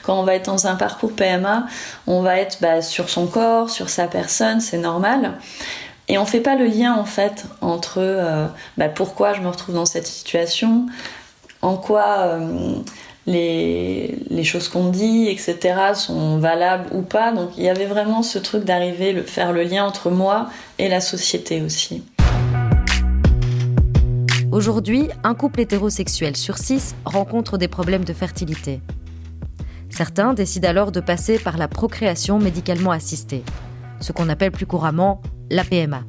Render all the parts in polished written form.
Quand on va être dans un parcours PMA, on va être sur son corps, sur sa personne, c'est normal. Et on fait pas le lien en fait entre pourquoi je me retrouve dans cette situation, en quoi les choses qu'on dit, etc. sont valables ou pas. Donc il y avait vraiment ce truc d'arriver à faire le lien entre moi et la société aussi. Aujourd'hui, un couple hétérosexuel sur 6 rencontre des problèmes de fertilité. Certains décident alors de passer par la procréation médicalement assistée, ce qu'on appelle plus couramment la PMA.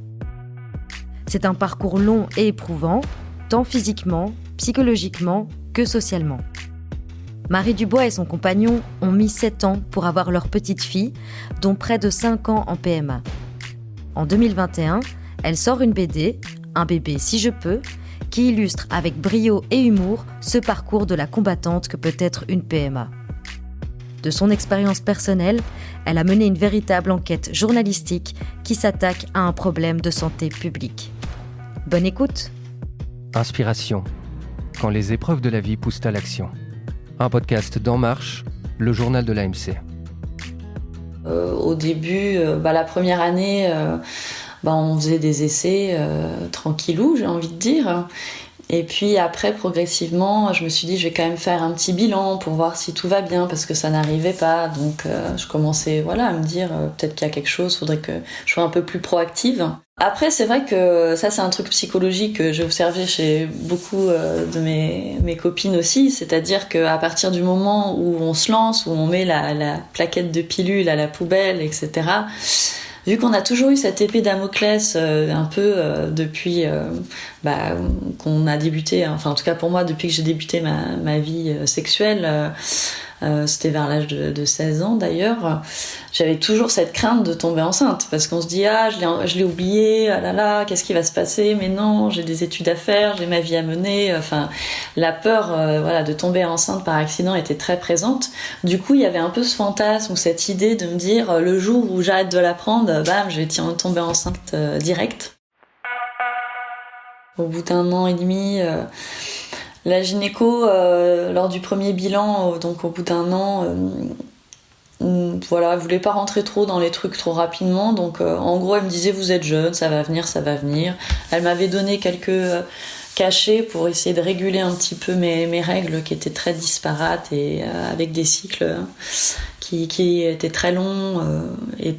C'est un parcours long et éprouvant, tant physiquement, psychologiquement que socialement. Marie Dubois et son compagnon ont mis 7 ans pour avoir leur petite fille, dont près de 5 ans en PMA. En 2021, elle sort une BD, Un bébé si je peux, qui illustre avec brio et humour ce parcours de la combattante que peut être une PMA. De son expérience personnelle, elle a mené une véritable enquête journalistique qui s'attaque à un problème de santé publique. Bonne écoute. Inspiration, quand les épreuves de la vie poussent à l'action. Un podcast d'En Marche, le journal de l'AMC. Au début, la première année, on faisait des essais tranquillou, j'ai envie de dire. Et puis après, progressivement, je me suis dit, je vais quand même faire un petit bilan pour voir si tout va bien, parce que ça n'arrivait pas. Donc je commençais à me dire, peut-être qu'il y a quelque chose, faudrait que je sois un peu plus proactive. Après, c'est vrai que ça, c'est un truc psychologique que j'ai observé chez beaucoup de mes copines aussi. C'est-à-dire qu'à partir du moment où on se lance, où on met la plaquette de pilule à la poubelle, etc., vu qu'on a toujours eu cette épée Damoclès depuis qu'on a débuté, enfin en tout cas pour moi depuis que j'ai débuté ma vie sexuelle, c'était vers l'âge de 16 ans d'ailleurs, j'avais toujours cette crainte de tomber enceinte parce qu'on se dit je l'ai oublié, ah là là, qu'est-ce qui va se passer, mais non, j'ai des études à faire, j'ai ma vie à mener, la peur de tomber enceinte par accident était très présente. Du coup il y avait un peu ce fantasme ou cette idée de me dire le jour où j'arrête de la prendre, je vais tomber enceinte direct. Au bout d'un an et demi, la gynéco, lors du premier bilan, donc au bout d'un an, elle voulait pas rentrer trop dans les trucs trop rapidement. Donc en gros, elle me disait vous êtes jeune, ça va venir, ça va venir. Elle m'avait donné quelques cachets pour essayer de réguler un petit peu mes règles qui étaient très disparates et avec des cycles qui étaient très longs et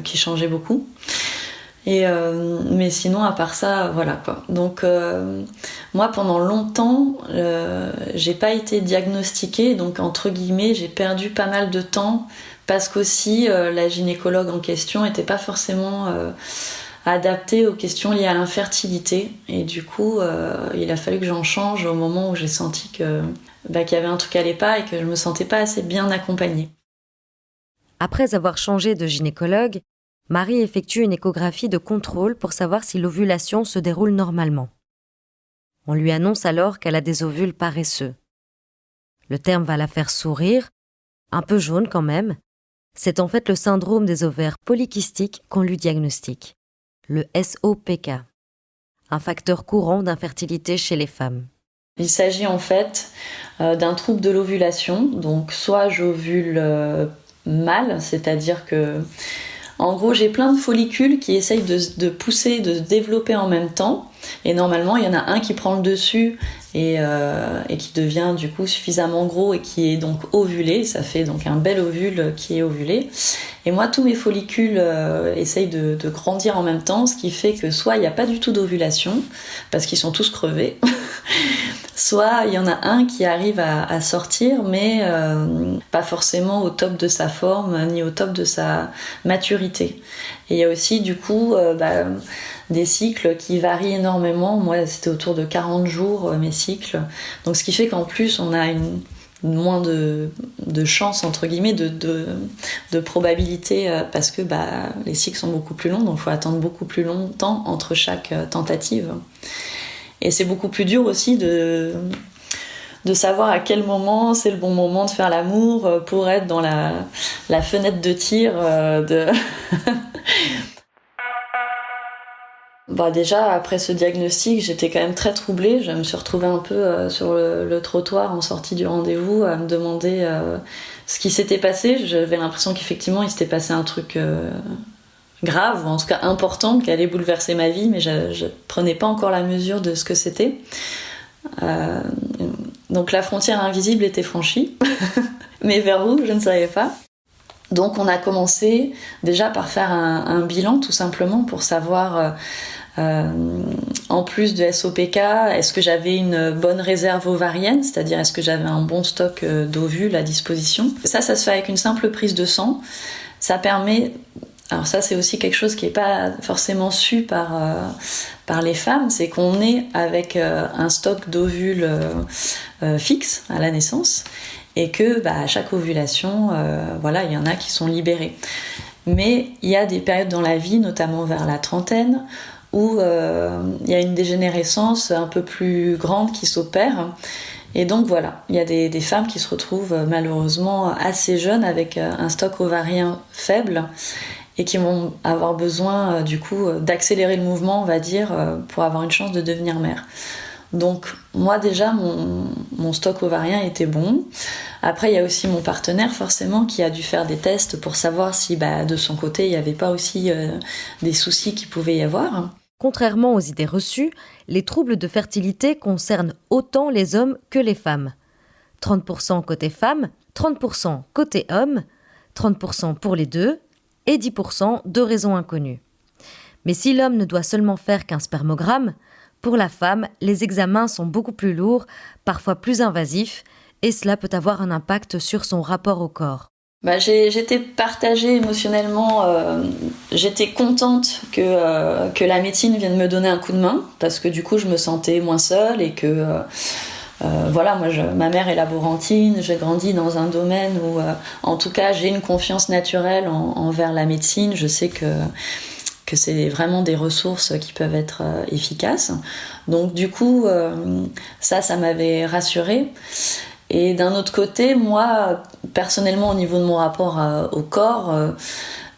qui changeaient beaucoup. Mais sinon, à part ça, voilà quoi. Donc, moi, pendant longtemps, j'ai pas été diagnostiquée, donc entre guillemets, j'ai perdu pas mal de temps parce qu'aussi la gynécologue en question était pas forcément adaptée aux questions liées à l'infertilité. Et du coup, il a fallu que j'en change au moment où j'ai senti qu'il y avait un truc qui allait pas et que je me sentais pas assez bien accompagnée. Après avoir changé de gynécologue, Marie effectue une échographie de contrôle pour savoir si l'ovulation se déroule normalement. On lui annonce alors qu'elle a des ovules paresseux. Le terme va la faire sourire, un peu jaune quand même. C'est en fait le syndrome des ovaires polykystiques qu'on lui diagnostique, le SOPK, un facteur courant d'infertilité chez les femmes. Il s'agit en fait d'un trouble de l'ovulation, donc soit j'ovule mal, c'est-à-dire que en gros, j'ai plein de follicules qui essayent de pousser, de se développer en même temps. Et normalement, il y en a un qui prend le dessus et qui devient du coup suffisamment gros et qui est donc ovulé. Ça fait donc un bel ovule qui est ovulé. Et moi, tous mes follicules essayent de grandir en même temps, ce qui fait que soit il n'y a pas du tout d'ovulation, parce qu'ils sont tous crevés, soit il y en a un qui arrive à sortir, mais pas forcément au top de sa forme, ni au top de sa maturité. Et il y a aussi du coup des cycles qui varient énormément. Moi, c'était autour de 40 jours mes cycles. Donc ce qui fait qu'en plus, on a moins de chance, entre guillemets, de probabilité, parce que les cycles sont beaucoup plus longs, donc il faut attendre beaucoup plus longtemps entre chaque tentative. Et c'est beaucoup plus dur aussi de savoir à quel moment c'est le bon moment de faire l'amour pour être dans la fenêtre de tir de... Déjà, après ce diagnostic, j'étais quand même très troublée. Je me suis retrouvée un peu sur le trottoir en sortie du rendez-vous à me demander ce qui s'était passé. J'avais l'impression qu'effectivement, il s'était passé un truc grave, ou en tout cas important, qui allait bouleverser ma vie, mais je prenais pas encore la mesure de ce que c'était. Donc la frontière invisible était franchie, mais vers où, je ne savais pas. Donc on a commencé déjà par faire un bilan, tout simplement, pour savoir, en plus de SOPK, est-ce que j'avais une bonne réserve ovarienne, c'est-à-dire est-ce que j'avais un bon stock d'ovules à disposition. Ça se fait avec une simple prise de sang. Ça permet... Alors ça, c'est aussi quelque chose qui n'est pas forcément su par les femmes, c'est qu'on est avec un stock d'ovules fixe à la naissance, et que à chaque ovulation, il y en a qui sont libérés. Mais il y a des périodes dans la vie, notamment vers la trentaine, où il y a une dégénérescence un peu plus grande qui s'opère. Et donc voilà, il y a des femmes qui se retrouvent malheureusement assez jeunes avec un stock ovarien faible, et qui vont avoir besoin d'accélérer le mouvement, on va dire, pour avoir une chance de devenir mère. Donc moi déjà, mon stock ovarien était bon. Après, il y a aussi mon partenaire, forcément, qui a dû faire des tests pour savoir si de son côté, il n'y avait pas aussi des soucis qu'il pouvait y avoir. Contrairement aux idées reçues, les troubles de fertilité concernent autant les hommes que les femmes. 30% côté femmes, 30% côté hommes, 30% pour les deux, et 10% de raisons inconnues. Mais si l'homme ne doit seulement faire qu'un spermogramme, pour la femme, les examens sont beaucoup plus lourds, parfois plus invasifs, et cela peut avoir un impact sur son rapport au corps. J'étais partagée émotionnellement. J'étais contente que la médecine vienne me donner un coup de main, parce que du coup, je me sentais moins seule et que... ma mère est laborantine, j'ai grandi dans un domaine où, en tout cas, j'ai une confiance naturelle envers la médecine. Je sais que c'est vraiment des ressources qui peuvent être efficaces. Donc du coup, ça m'avait rassurée. Et d'un autre côté, moi, personnellement, au niveau de mon rapport au corps,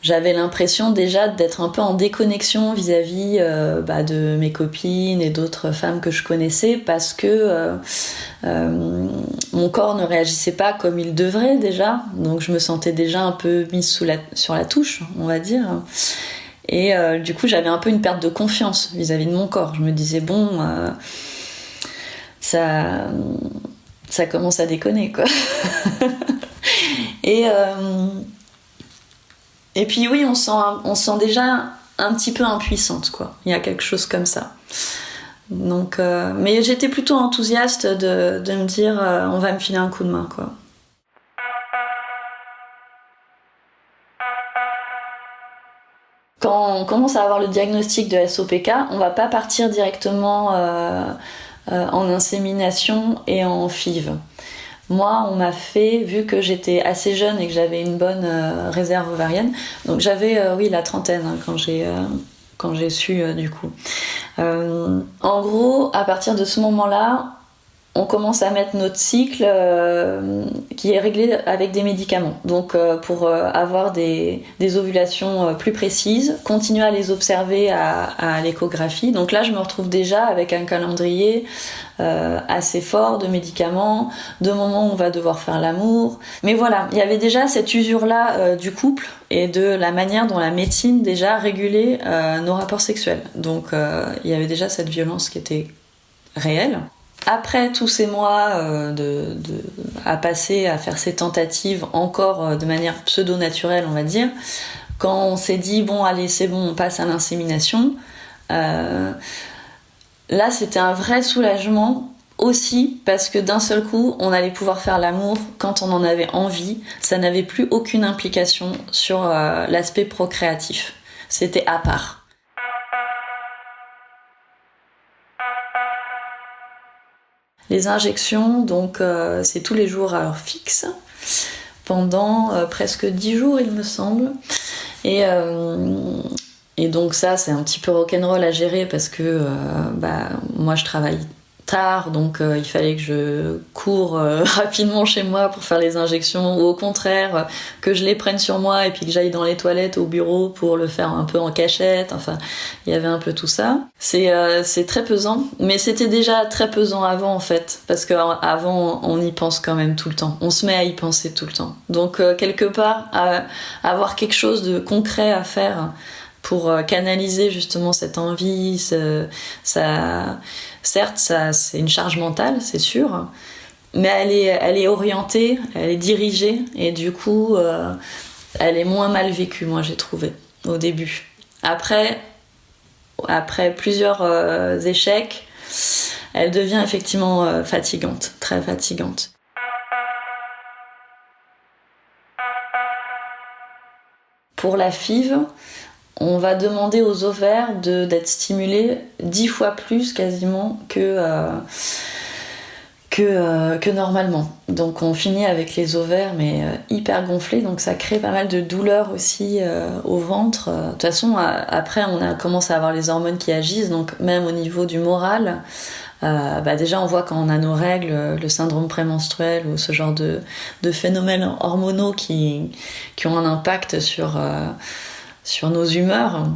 j'avais l'impression déjà d'être un peu en déconnexion vis-à-vis de mes copines et d'autres femmes que je connaissais, parce que mon corps ne réagissait pas comme il devrait déjà. Donc je me sentais déjà un peu mise sur la touche, on va dire. Et du coup, j'avais un peu une perte de confiance vis-à-vis de mon corps. Je me disais, ça commence à déconner, quoi. Et puis oui, on se sent déjà un petit peu impuissante, quoi. Il y a quelque chose comme ça. Donc, mais j'étais plutôt enthousiaste de me dire, on va me filer un coup de main, quoi. Quand on commence à avoir le diagnostic de SOPK, on va pas partir directement en insémination et en FIV. Moi, on m'a fait, vu que j'étais assez jeune et que j'avais une bonne réserve ovarienne, donc j'avais la trentaine quand j'ai su du coup. En gros, à partir de ce moment-là, on commence à mettre notre cycle qui est réglé avec des médicaments. Donc pour avoir des ovulations plus précises, continuer à les observer à l'échographie. Donc là, je me retrouve déjà avec un calendrier assez fort de médicaments, de moments où on va devoir faire l'amour. Mais voilà, il y avait déjà cette usure-là du couple et de la manière dont la médecine déjà régulait nos rapports sexuels. Donc il y avait déjà cette violence qui était réelle. Après tous ces mois à passer à faire ces tentatives encore de manière pseudo-naturelle, on va dire, quand on s'est dit bon allez c'est bon on passe à l'insémination, là c'était un vrai soulagement aussi parce que d'un seul coup on allait pouvoir faire l'amour quand on en avait envie. Ça n'avait plus aucune implication sur l'aspect procréatif, c'était à part. Les injections, donc c'est tous les jours à heure fixe, pendant presque 10 jours il me semble. Et donc ça c'est un petit peu rock'n'roll à gérer parce que moi je travaille tard, donc il fallait que je cours rapidement chez moi pour faire les injections, ou au contraire que je les prenne sur moi et puis que j'aille dans les toilettes au bureau pour le faire un peu en cachette. Enfin, il y avait un peu tout ça. C'est très pesant, mais c'était déjà très pesant avant en fait, parce qu'avant on y pense quand même tout le temps, on se met à y penser tout le temps. Donc quelque part, avoir quelque chose de concret à faire pour canaliser justement cette envie, certes, c'est une charge mentale, c'est sûr, mais elle est orientée, elle est dirigée, et du coup, elle est moins mal vécue, moi, j'ai trouvé, au début. Après plusieurs échecs, elle devient effectivement fatigante, très fatigante. Pour la FIV, on va demander aux ovaires d'être stimulés 10 fois plus quasiment que normalement. Donc on finit avec les ovaires mais hyper gonflés, donc ça crée pas mal de douleurs aussi au ventre. De toute façon, après on commence à avoir les hormones qui agissent, donc même au niveau du moral, déjà on voit quand on a nos règles, le syndrome prémenstruel ou ce genre de phénomènes hormonaux qui ont un impact sur nos humeurs.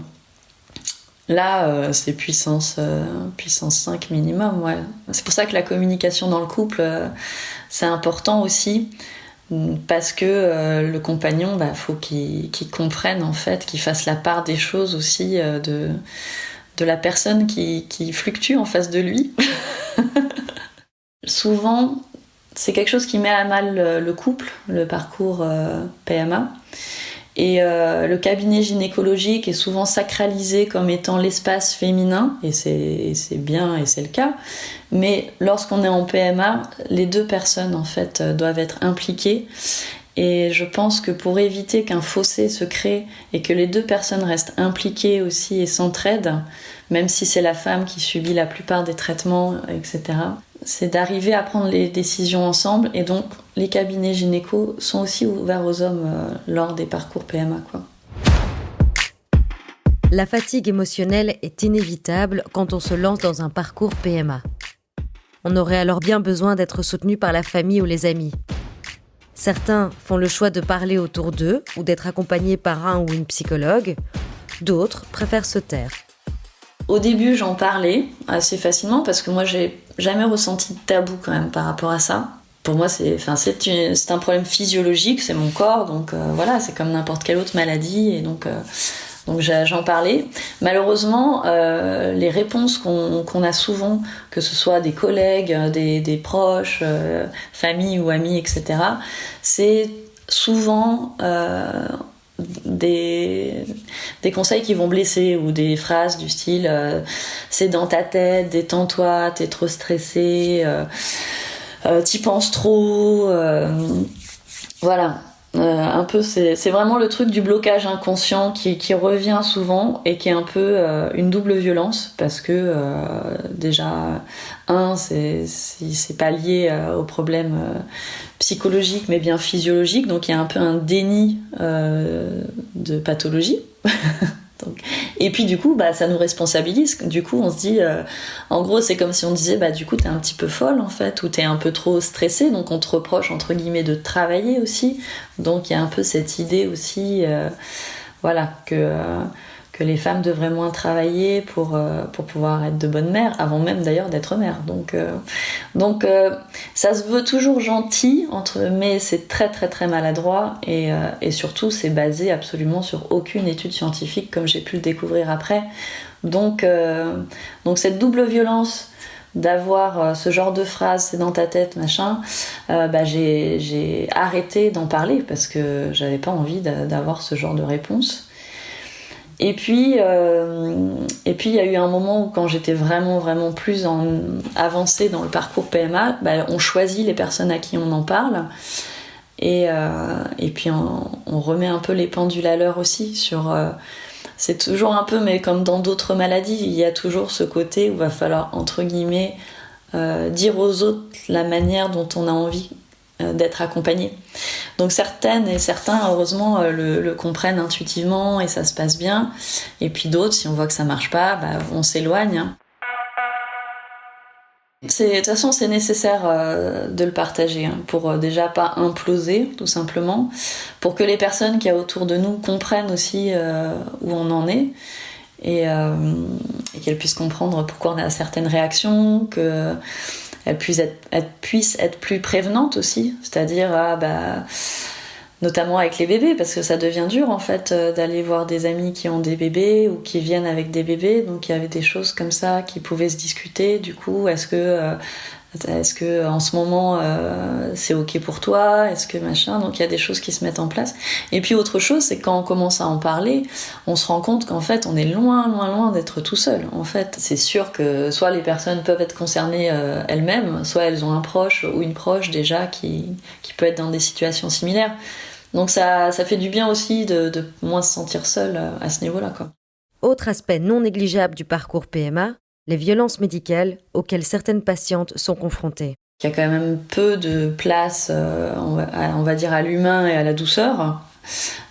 Là, c'est puissance 5 minimum, ouais. C'est pour ça que la communication dans le couple, c'est important aussi, parce que le compagnon, faut qu'il comprenne, en fait, qu'il fasse la part des choses aussi de la personne qui fluctue en face de lui. Souvent, c'est quelque chose qui met à mal le couple, le parcours PMA. Et le cabinet gynécologique est souvent sacralisé comme étant l'espace féminin, et c'est bien, et c'est le cas. Mais lorsqu'on est en PMA, les deux personnes en fait doivent être impliquées. Et je pense que pour éviter qu'un fossé se crée et que les deux personnes restent impliquées aussi et s'entraident, même si c'est la femme qui subit la plupart des traitements, etc., c'est d'arriver à prendre les décisions ensemble. Et donc les cabinets gynéco sont aussi ouverts aux hommes lors des parcours PMA, quoi. La fatigue émotionnelle est inévitable quand on se lance dans un parcours PMA. On aurait alors bien besoin d'être soutenu par la famille ou les amis. Certains font le choix de parler autour d'eux ou d'être accompagnés par un ou une psychologue. D'autres préfèrent se taire. Au début, j'en parlais assez facilement parce que moi, j'ai jamais ressenti de tabou quand même par rapport à ça. Pour moi, c'est un problème physiologique, c'est mon corps, donc voilà, c'est comme n'importe quelle autre maladie, et donc j'en parlais. Malheureusement, les réponses qu'on a souvent, que ce soit des collègues, des proches, famille ou amis, etc., c'est souvent des conseils qui vont blesser, ou des phrases du style c'est dans ta tête, détends-toi, t'es trop stressé, t'y penses trop, voilà. Un peu, c'est vraiment le truc du blocage inconscient qui revient souvent et qui est un peu une double violence, parce que déjà, c'est pas lié au problème psychologique mais bien physiologique, donc il y a un peu un déni de pathologie. Donc, et puis du coup, ça nous responsabilise. Du coup, on se dit, en gros, c'est comme si on disait, du coup, t'es un petit peu folle en fait, ou t'es un peu trop stressée, donc on te reproche entre guillemets de travailler aussi. Donc il y a un peu cette idée aussi, que les femmes devraient moins travailler pour pouvoir être de bonnes mères, avant même d'ailleurs d'être mère. Donc ça se veut toujours gentil, mais c'est très très très maladroit, et surtout c'est basé absolument sur aucune étude scientifique, comme j'ai pu le découvrir après. Donc cette double violence d'avoir ce genre de phrase, c'est dans ta tête, machin, j'ai arrêté d'en parler parce que j'avais pas envie d'avoir ce genre de réponse. Et puis il y a eu un moment où, quand j'étais vraiment vraiment plus avancée dans le parcours PMA, on choisit les personnes à qui on en parle, et puis on remet un peu les pendules à l'heure aussi sur c'est toujours un peu, mais comme dans d'autres maladies, il y a toujours ce côté où il va falloir entre guillemets dire aux autres la manière dont on a envie d'être accompagné. Donc certaines et certains, heureusement, le comprennent intuitivement et ça se passe bien. Et puis d'autres, si on voit que ça marche pas, on s'éloigne. De toute façon, c'est nécessaire de le partager pour déjà pas imploser, tout simplement, pour que les personnes qui y a autour de nous comprennent aussi où on en est et qu'elles puissent comprendre pourquoi on a certaines réactions, qu'elles puissent être plus prévenantes aussi, c'est-à-dire notamment avec les bébés, parce que ça devient dur en fait d'aller voir des amis qui ont des bébés ou qui viennent avec des bébés, donc il y avait des choses comme ça qui pouvaient se discuter. Du coup, est-ce que en ce moment c'est ok pour toi, est-ce que machin, donc il y a des choses qui se mettent en place. Et puis autre chose, c'est que quand on commence à en parler, on se rend compte qu'en fait on est loin d'être tout seul. En fait, c'est sûr que soit les personnes peuvent être concernées elles-mêmes, soit elles ont un proche ou une proche déjà qui peut être dans des situations similaires. Donc ça fait du bien aussi de moins se sentir seul à ce niveau-là, quoi. Autre aspect non négligeable du parcours PMA, les violences médicales auxquelles certaines patientes sont confrontées. Il y a quand même peu de place, on va dire, à l'humain et à la douceur.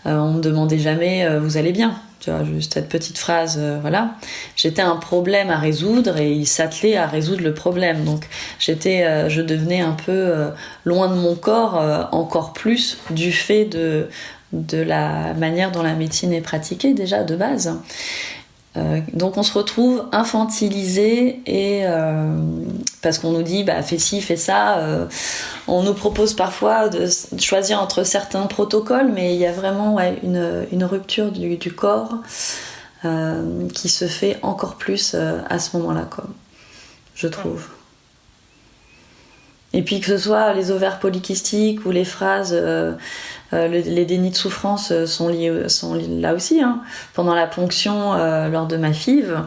On me demandait jamais vous allez bien, tu vois, juste cette petite phrase, voilà. J'étais un problème à résoudre et il s'attelait à résoudre le problème. Donc je devenais un peu loin de mon corps, encore plus du fait de la manière dont la médecine est pratiquée déjà de base. Donc on se retrouve infantilisé et parce qu'on nous dit fais ci, fais ça. On nous propose parfois de choisir entre certains protocoles, mais il y a vraiment une rupture du corps qui se fait encore plus à ce moment-là, quoi, je trouve. Et puis que ce soit les ovaires polykystiques ou les phrases, les dénis de souffrance sont là aussi. Pendant la ponction lors de ma FIV,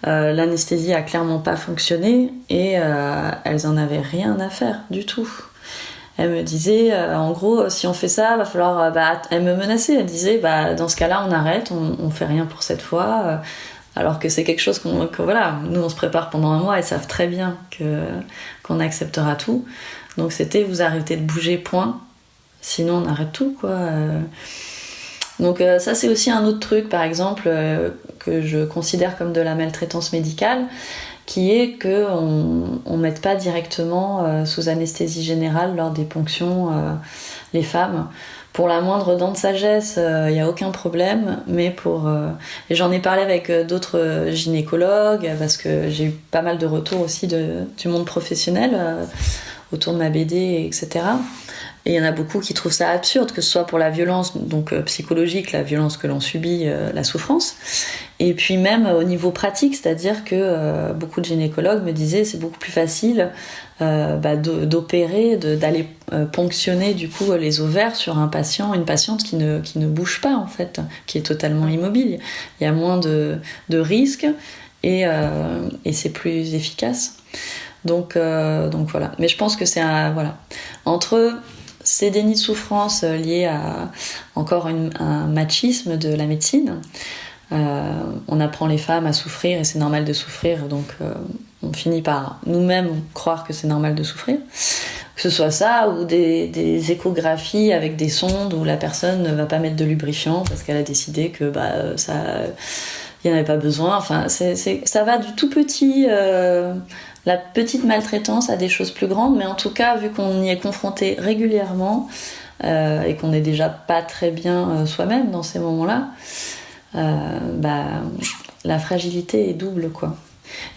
l'anesthésie a clairement pas fonctionné et elles en avaient rien à faire du tout. Elle me disait, en gros, si on fait ça, va falloir... elle me menaçait, elle disait, dans ce cas-là, on arrête, on fait rien pour cette fois. Alors que c'est quelque chose que nous on se prépare pendant un mois, elles savent très bien qu'on acceptera tout. Donc c'était vous arrêtez de bouger, point. Sinon on arrête tout, quoi. Donc ça c'est aussi un autre truc, par exemple, que je considère comme de la maltraitance médicale, qui est qu'on ne mette pas directement sous anesthésie générale lors des ponctions les femmes. Pour la moindre dent de sagesse, il n'y a aucun problème, mais et j'en ai parlé avec d'autres gynécologues, parce que j'ai eu pas mal de retours aussi du monde professionnel autour de ma BD, etc. Et il y en a beaucoup qui trouvent ça absurde, que ce soit pour la violence donc psychologique, la violence que l'on subit, la souffrance, et puis même au niveau pratique, c'est-à-dire que beaucoup de gynécologues me disaient c'est beaucoup plus facile d'opérer, d'aller ponctionner du coup les ovaires sur une patiente qui ne bouge pas en fait, qui est totalement immobile. Il y a moins de risques et c'est plus efficace. Donc voilà. Mais je pense que c'est entre ces dénis de souffrance liés à encore un machisme de la médecine. On apprend les femmes à souffrir et c'est normal de souffrir, donc on finit par nous-mêmes croire que c'est normal de souffrir. Que ce soit ça ou des échographies avec des sondes où la personne ne va pas mettre de lubrifiant parce qu'elle a décidé que ça, il n'y en avait pas besoin. Enfin, ça va du tout petit, la petite maltraitance à des choses plus grandes, mais en tout cas, vu qu'on y est confronté régulièrement et qu'on n'est déjà pas très bien soi-même dans ces moments-là, la fragilité est double, quoi.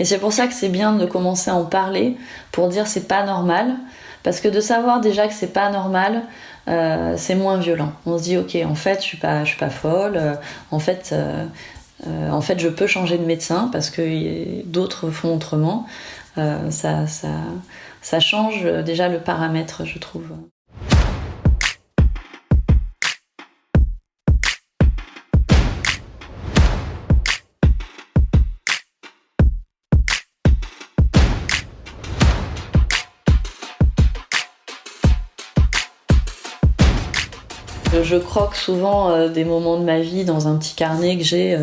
Et c'est pour ça que c'est bien de commencer à en parler pour dire c'est pas normal, parce que de savoir déjà que c'est pas normal, c'est moins violent. On se dit ok, en fait je suis pas folle, en fait je peux changer de médecin parce que d'autres font autrement. Ça change déjà le paramètre, je trouve. Je croque souvent des moments de ma vie dans un petit carnet que j'ai,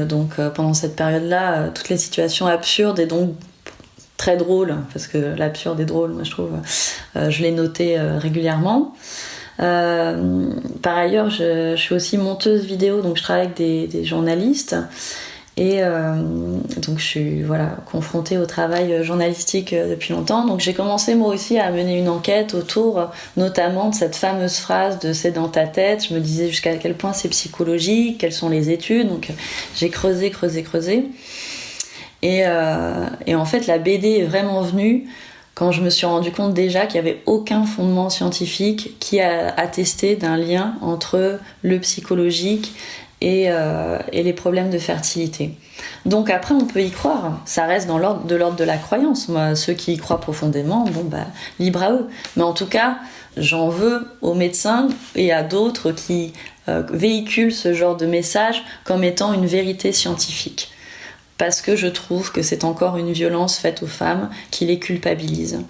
pendant cette période-là, toutes les situations absurdes et donc très drôles, parce que l'absurde est drôle, moi je trouve, je l'ai noté régulièrement. Par ailleurs, je suis aussi monteuse vidéo, donc je travaille avec des journalistes, Et donc je suis confrontée au travail journalistique depuis longtemps. Donc j'ai commencé moi aussi à mener une enquête autour notamment de cette fameuse phrase de c'est dans ta tête. Je me disais jusqu'à quel point c'est psychologique, quelles sont les études. Donc j'ai creusé. Et en fait la BD est vraiment venue quand je me suis rendu compte déjà qu'il n'y avait aucun fondement scientifique qui a attesté d'un lien entre le psychologique et les problèmes de fertilité. Donc après on peut y croire, ça reste de l'ordre de la croyance. Moi, ceux qui y croient profondément, libre à eux. Mais en tout cas, j'en veux aux médecins et à d'autres qui véhiculent ce genre de message comme étant une vérité scientifique. Parce que je trouve que c'est encore une violence faite aux femmes qui les culpabilise.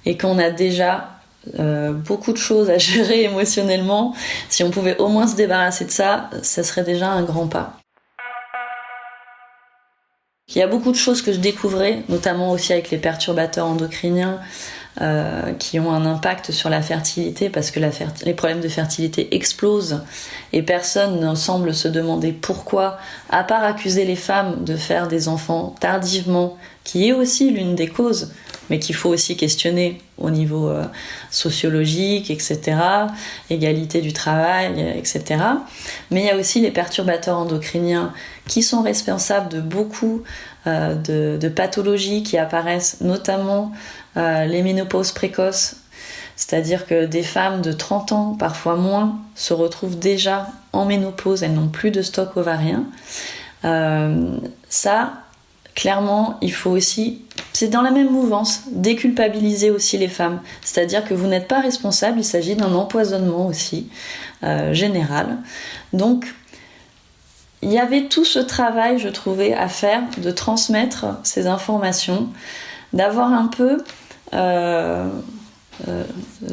Et qu'on a déjà beaucoup de choses à gérer émotionnellement. Si on pouvait au moins se débarrasser de ça, ça serait déjà un grand pas. Il y a beaucoup de choses que je découvrais, notamment aussi avec les perturbateurs endocriniens qui ont un impact sur la fertilité parce que les problèmes de fertilité explosent et personne ne semble se demander pourquoi, à part accuser les femmes de faire des enfants tardivement, qui est aussi l'une des causes, mais qu'il faut aussi questionner au niveau sociologique, etc., égalité du travail, etc. Mais il y a aussi les perturbateurs endocriniens qui sont responsables de beaucoup de pathologies qui apparaissent, notamment les ménopauses précoces, c'est-à-dire que des femmes de 30 ans, parfois moins, se retrouvent déjà en ménopause, elles n'ont plus de stock ovarien. Ça, clairement, il faut aussi, c'est dans la même mouvance, déculpabiliser aussi les femmes. C'est-à-dire que vous n'êtes pas responsable, il s'agit d'un empoisonnement aussi, général. Donc, il y avait tout ce travail, je trouvais, à faire, de transmettre ces informations, d'avoir un peu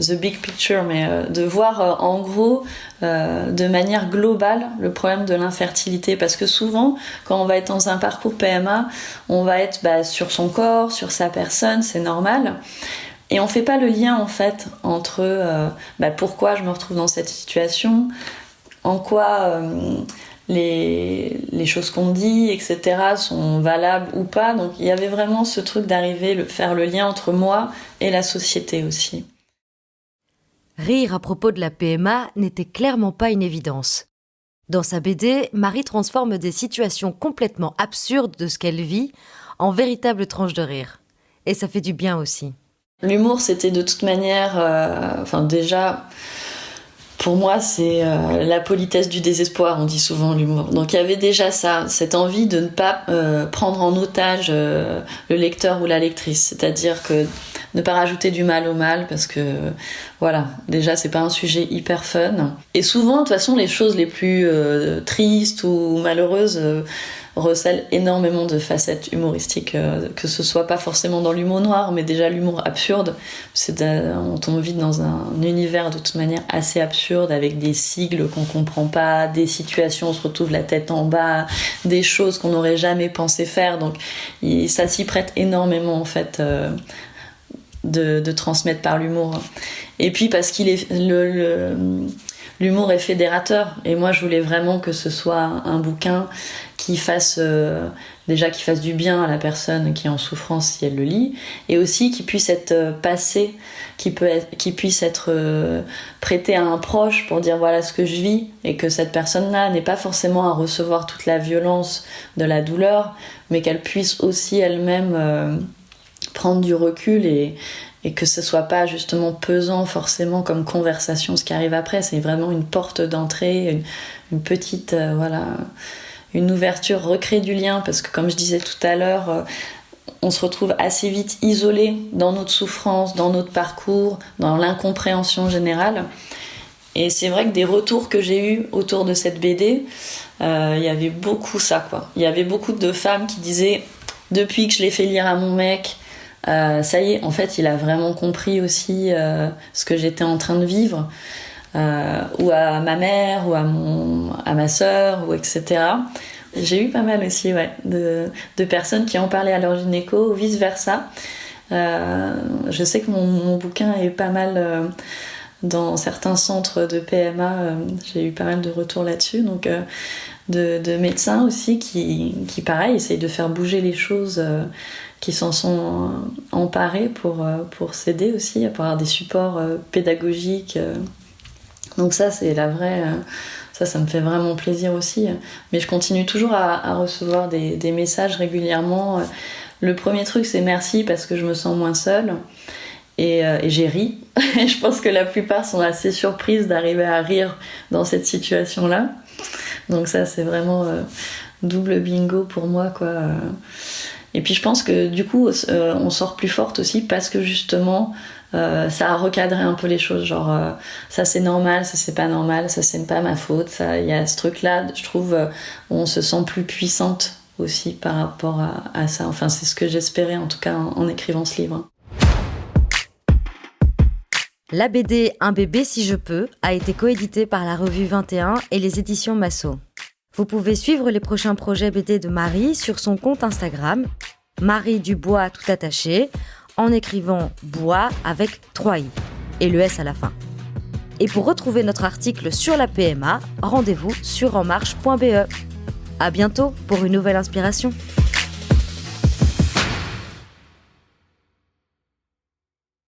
the big picture, mais de voir en gros de manière globale le problème de l'infertilité, parce que souvent quand on va être dans un parcours PMA, on va être sur son corps, sur sa personne, c'est normal, et on fait pas le lien en fait entre pourquoi je me retrouve dans cette situation, en quoi les choses qu'on dit, etc. sont valables ou pas. Donc il y avait vraiment ce truc d'arriver à faire le lien entre moi et la société aussi. Rire à propos de la PMA n'était clairement pas une évidence. Dans sa BD, Marie transforme des situations complètement absurdes de ce qu'elle vit en véritables tranches de rire. Et ça fait du bien aussi. L'humour, c'était de toute manière... déjà... Pour moi, c'est la politesse du désespoir, on dit souvent l'humour. Donc il y avait déjà ça, cette envie de ne pas prendre en otage le lecteur ou la lectrice. C'est-à-dire que ne pas rajouter du mal au mal, parce que déjà c'est pas un sujet hyper fun. Et souvent, de toute façon, les choses les plus tristes ou malheureuses recèle énormément de facettes humoristiques, que ce soit pas forcément dans l'humour noir, mais déjà l'humour absurde. On tombe vite dans un univers de toute manière assez absurde, avec des sigles qu'on comprend pas, des situations où on se retrouve la tête en bas, des choses qu'on n'aurait jamais pensé faire. Donc ça s'y prête énormément en fait de transmettre par l'humour. Et puis parce qu'il est l'humour est fédérateur, et moi je voulais vraiment que ce soit un bouquin qui fasse du bien à la personne qui est en souffrance si elle le lit, et aussi qui puisse être passé, qui puisse être prêté à un proche pour dire voilà ce que je vis, et que cette personne-là n'ait pas forcément à recevoir toute la violence de la douleur, mais qu'elle puisse aussi elle-même prendre du recul et que ce soit pas justement pesant forcément comme conversation ce qui arrive après. C'est vraiment une porte d'entrée, une petite une ouverture, recréer du lien, parce que comme je disais tout à l'heure, on se retrouve assez vite isolé dans notre souffrance, dans notre parcours, dans l'incompréhension générale. Et c'est vrai que des retours que j'ai eus autour de cette BD, il y avait beaucoup ça, quoi. Il y avait beaucoup de femmes qui disaient « Depuis que je l'ai fait lire à mon mec, ça y est, en fait, il a vraiment compris aussi ce que j'étais en train de vivre. » Ou à ma mère, ou à ma sœur, ou etc. J'ai eu pas mal aussi de personnes qui en parlaient à leur gynéco, ou vice-versa. Je sais que mon bouquin est pas mal dans certains centres de PMA, j'ai eu pas mal de retours là-dessus, donc de médecins aussi qui pareil, essayent de faire bouger les choses, qui s'en sont emparés pour s'aider aussi, pour avoir des supports pédagogiques. Donc ça, c'est la vraie... Ça me fait vraiment plaisir aussi. Mais je continue toujours à recevoir des messages régulièrement. Le premier truc, c'est merci parce que je me sens moins seule. Et j'ai ri. Je pense que la plupart sont assez surprises d'arriver à rire dans cette situation-là. Donc ça, c'est vraiment double bingo pour moi, quoi. Et puis je pense que du coup, on sort plus forte aussi parce que justement, ça a recadré un peu les choses. Genre, ça c'est normal, ça c'est pas normal, ça c'est pas ma faute. Il y a ce truc-là, je trouve, où on se sent plus puissante aussi par rapport à ça. Enfin, c'est ce que j'espérais en tout cas en écrivant ce livre. La BD Un bébé si je peux a été coéditée par la revue 21 et les éditions Massot. Vous pouvez suivre les prochains projets BD de Marie sur son compte Instagram, Marie Dubois tout attaché, en écrivant bois avec 3 i et le S à la fin. Et pour retrouver notre article sur la PMA, rendez-vous sur enmarche.be. À bientôt pour une nouvelle inspiration.